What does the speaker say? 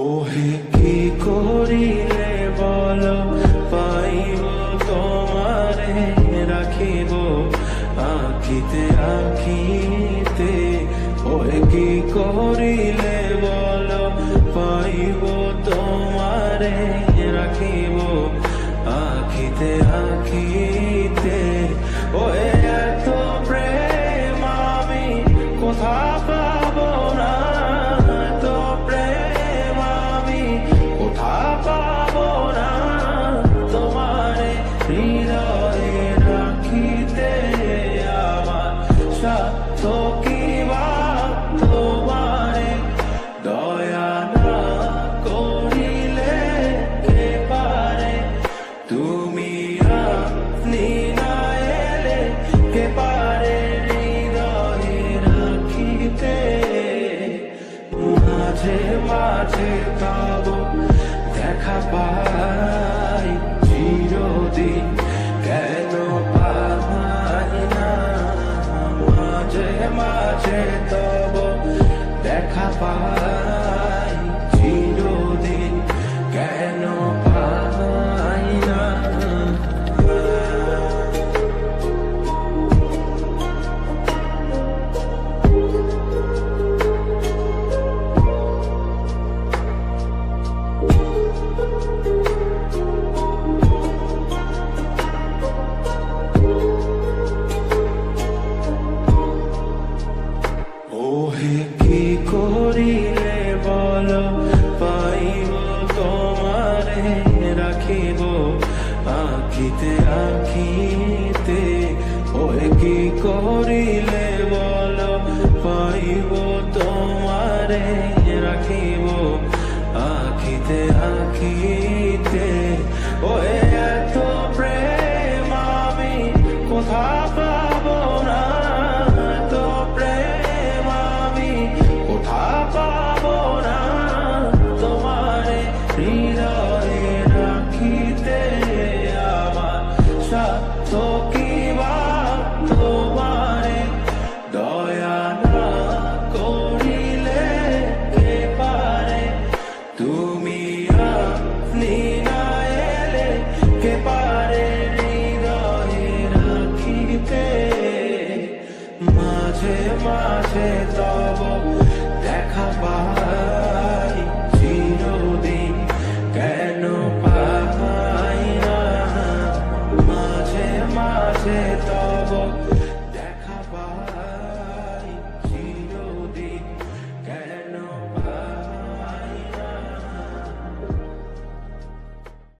ওহে কি করিলে বল পাইব তোমারে রাখিব আখিতে আখিতে। ওহে কি করিলে বল পাইব তোমারে রাখিব আখিতে আখিতে। ওহে এত প্রেম আমি কোথা পাবো না, এত প্রেম আমি কোথা পাবো না। তোমারে হৃদয়ে রাখিতে আমার সাধ্য কি বা তোমারে দয়া না করিলে কে পারে। তুমি আপনি না এলে কে পারে হৃদয়ে রাখিতে। মাঝে মাঝে তব দেখা পাই চিরদিন কেন পাই না। মাঝে মাঝে তব দেখা পাই চিরদিন কেন পাই না। ওহে কি করিলে বল পাইব তোমারে রাখিব আখিতে আখিতে। ওহে কি করিলে বল পাইব তোমারে রাখিব আখিতে আখিতে। ওহে এত প্রেম আমি কোথা পাবো না, এত প্রেম আমি কোথা পাবো না। তোমারে হৃদয়ে রাখিতে আমার সাধ্য কি বা তোমারে দয়া না করিলে কে পারে। তুমি আপনি না এলে কে পারে হৃদয়ে রাখিতে। মাঝে মাঝে তব দেখা পাই